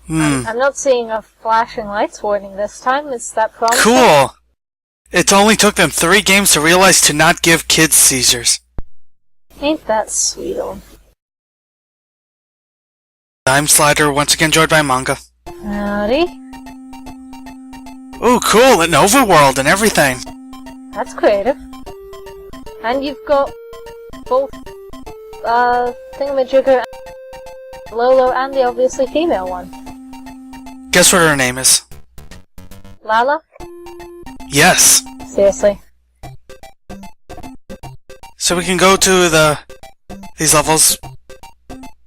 I'm not seeing a flashing lights warning this time. Is that promising? Cool! It only took them 3 games to realize to not give kids seizures. Ain't that sweet? Time Slider, once again joined by manga. Howdy. Ooh, cool! An overworld and everything. That's creative. And you've got both, Thingamajigger, Lolo, and the obviously female one. Guess what her name is? Lala? Yes. Seriously. So we can go to these levels,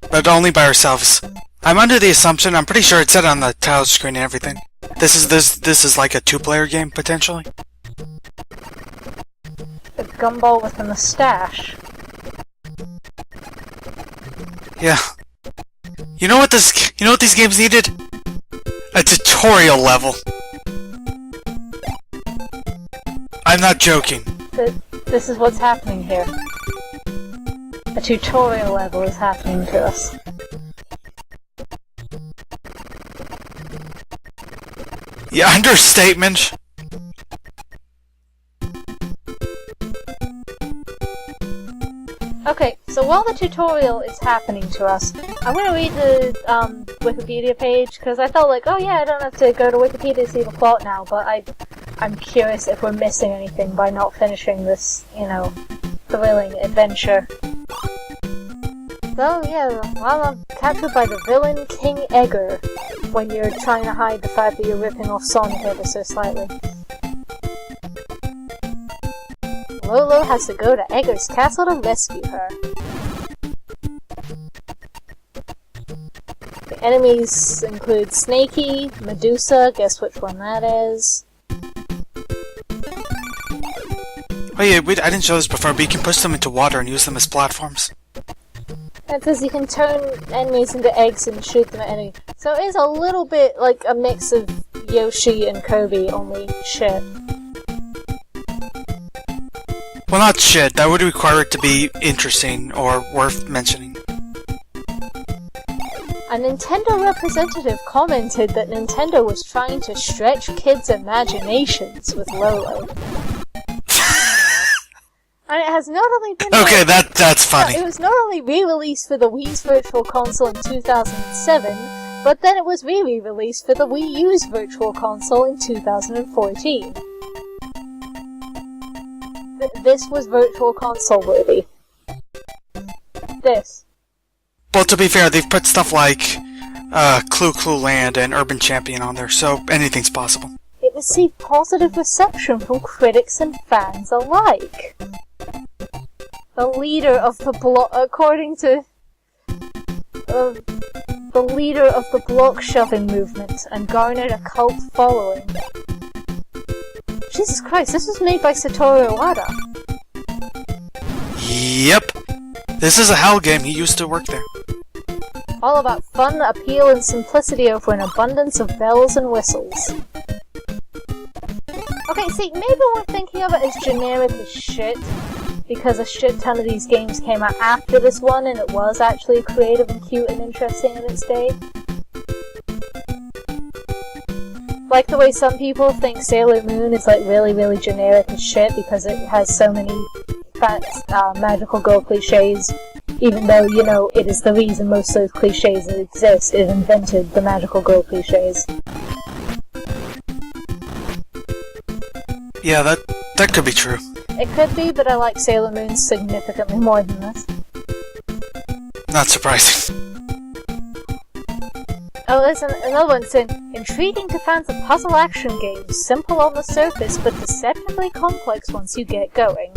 but only by ourselves. I'm under the assumption, I'm pretty sure it said on the title screen and everything. This is like a 2-player game, potentially. The gumball with the mustache. Yeah. You know what these games needed? A tutorial level. I'm not joking. This is what's happening here. A tutorial level is happening to us. Yeah, understatement. Okay, so while the tutorial is happening to us, I'm gonna read the Wikipedia page, because I felt like, oh yeah, I don't have to go to Wikipedia to see the plot now, but I'm curious if we're missing anything by not finishing this, thrilling adventure. So yeah, I'm captured by the villain King Egger when you're trying to hide the fact that you're ripping off Sonic ever so slightly. Lolo has to go to Egger's castle to rescue her. The enemies include Snakey, Medusa, guess which one that is. Oh yeah, wait, I didn't show this before, but you can push them into water and use them as platforms. That says you can turn enemies into eggs and shoot them at enemies. So it is a little bit like a mix of Yoshi and Kirby, only shit. Well, not shit. That would require it to be interesting or worth mentioning. A Nintendo representative commented that Nintendo was trying to stretch kids' imaginations with Lolo. And it has not only been... Okay, that's funny. It was not only re-released for the Wii's Virtual Console in 2007, but then it was re-released for the Wii U's Virtual Console in 2014. This was Virtual Console worthy. This. Well, to be fair, they've put stuff like Clue Clue Land and Urban Champion on there, so anything's possible. It received positive reception from critics and fans alike. The leader of the block, according to the leader of the block shoving movement, and garnered a cult following. Jesus Christ, this was made by Satoru Iwata. Yep. This is a HAL game. He used to work there. All about fun, appeal, and simplicity over an abundance of bells and whistles. Okay, see, maybe we're thinking of it as generic as shit, because a shit ton of these games came out after this one, and it was actually creative and cute and interesting in its day. Like the way some people think Sailor Moon is like really, really generic as shit because it has so many magical girl cliches, even though, it is the reason most of those cliches that exist. It invented the magical girl cliches. Yeah, that could be true. It could be, but I like Sailor Moon significantly more than this. Not surprising. Oh, there's another one saying, intriguing to fans of puzzle action games, simple on the surface, but deceptively complex once you get going.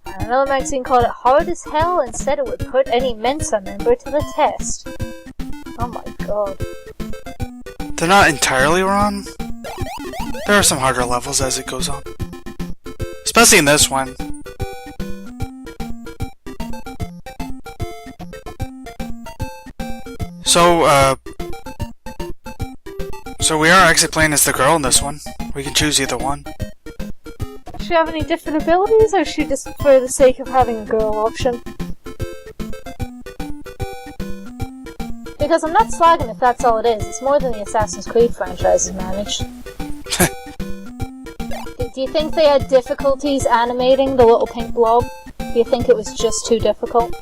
And another magazine called it hard as hell and said it would put any Mensa member to the test. Oh my god. They're not entirely wrong. There are some harder levels as it goes on. Especially in this one. So we are actually playing as the girl in this one. We can choose either one. Does she have any different abilities, or is she just for the sake of having a girl option? because I'm not slagging if that's all it is. It's more than the Assassin's Creed franchise has managed. Do you think they had difficulties animating the little pink blob? Do you think it was just too difficult?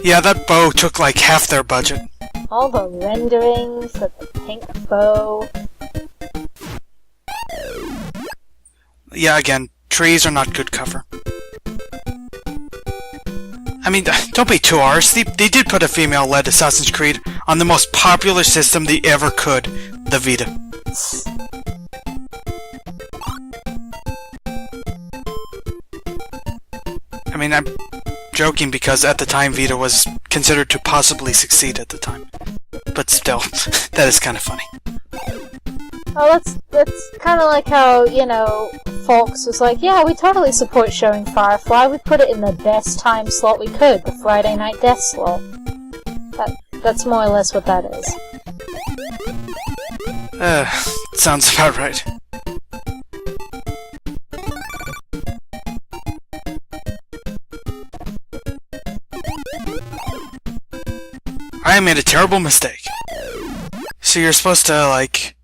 Yeah, that bow took like half their budget. All the renderings for the pink bow. Yeah, again, trees are not good cover. I mean, don't be too harsh. They did put a female-led Assassin's Creed on the most popular system they ever could, the Vita. I mean, I'm joking because at the time Vita was considered to possibly succeed at the time. But still, that is kind of funny. Oh, that's kind of like how, Fox was like, yeah, we totally support showing Firefly. We put it in the best time slot we could, the Friday night death slot. That's more or less what that is. Sounds about right. I made a terrible mistake. So you're supposed to, like,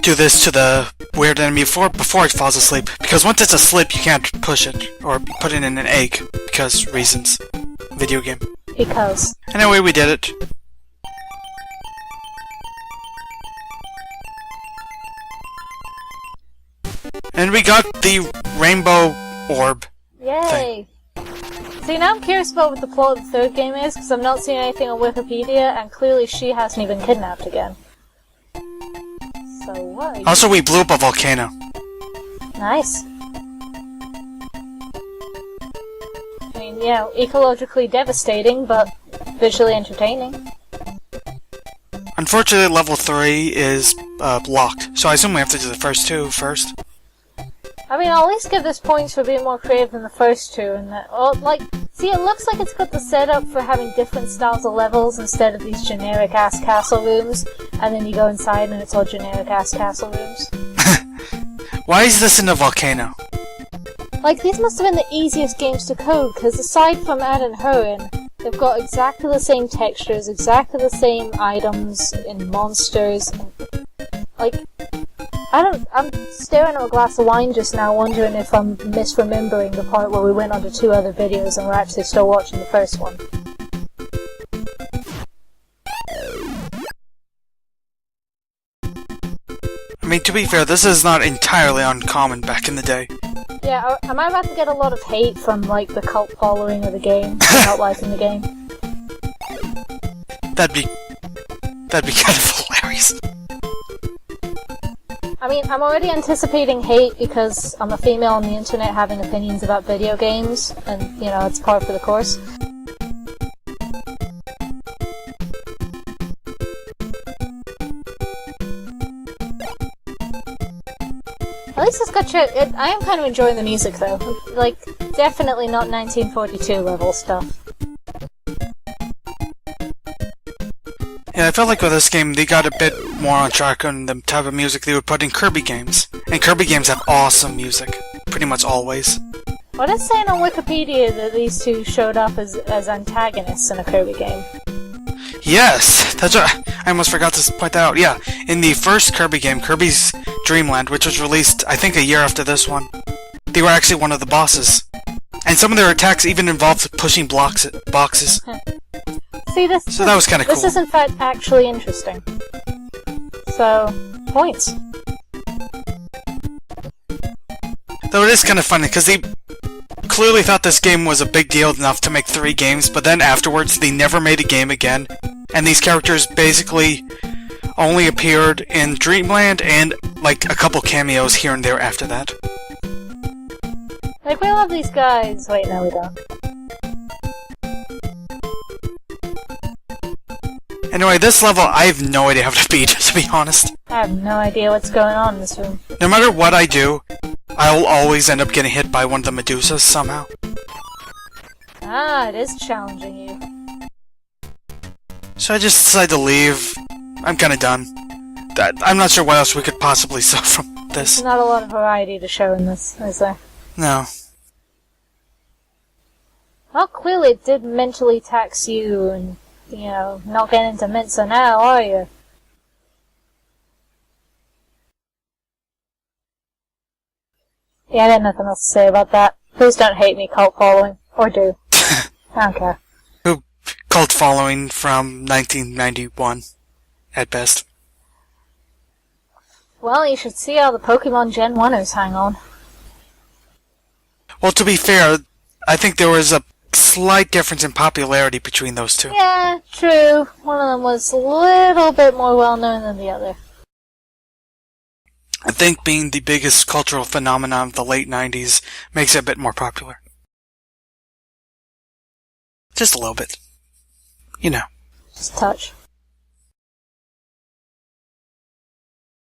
do this to the weird enemy before it falls asleep. Because once it's asleep, you can't push it, or put it in an egg, because reasons. Video game. Because. Anyway, we did it. And we got the rainbow orb. Yay! See, now I'm curious about what the plot of the third game is, because I'm not seeing anything on Wikipedia, and clearly she hasn't even kidnapped again. So what? Also, we blew up a volcano. Nice. I mean, ecologically devastating, but visually entertaining. Unfortunately, level 3 is locked, so I assume we have to do the first two first. I mean, I'll at least give this points for being more creative than the first two, and that, see, it looks like it's got the setup for having different styles of levels instead of these generic-ass castle rooms, and then you go inside and it's all generic-ass castle rooms. Why is this in a volcano? Like, these must have been the easiest games to code, because aside from adding her in, they've got exactly the same textures, exactly the same items and monsters, and, I'm staring at a glass of wine just now, wondering if I'm misremembering the part where we went on to 2 other videos and we're actually still watching the first one. I mean, to be fair, this is not entirely uncommon back in the day. Yeah, am I about to get a lot of hate from, the cult following of the game, not liking the game? That'd be kind of hilarious. I mean, I'm already anticipating hate because I'm a female on the internet having opinions about video games, and, it's par for the course. At least it's got I am kind of enjoying the music, though. Definitely not 1942 level stuff. Yeah, I felt like with this game, they got a bit more on track on the type of music they would put in Kirby games. And Kirby games have awesome music. Pretty much always. What is saying on Wikipedia that these two showed up as antagonists in a Kirby game? Yes! That's right. I almost forgot to point that out. Yeah, in the first Kirby game, Kirby's Dream Land, which was released, I think, a year after this one, they were actually one of the bosses. And some of their attacks even involved pushing boxes. See, so that was kind of cool. This is in fact actually interesting. So, points. Though it is kind of funny, because they clearly thought this game was a big deal enough to make 3 games, but then afterwards they never made a game again, and these characters basically only appeared in Dreamland and, a couple cameos here and there after that. We love these guys. Wait, no we don't. Anyway, this level, I have no idea how to beat, to be honest. I have no idea what's going on in this room. No matter what I do, I'll always end up getting hit by one of the Medusas somehow. Ah, it is challenging you. So I just decided to leave. I'm kinda done. I'm not sure what else we could possibly sell from this. There's not a lot of variety to show in this, is there? No. Well, clearly it did mentally tax you and not getting into Mincer now, are you? Yeah, I got nothing else to say about that. Please don't hate me, cult following. Or do. I don't care. Who cult following from 1991, at best. Well, you should see how the Pokemon Gen 1ers hang on. Well, to be fair, I think there was a slight difference in popularity between those two. Yeah, true. One of them was a little bit more well-known than the other. I think being the biggest cultural phenomenon of the late 90s makes it a bit more popular. Just a little bit. Just a touch.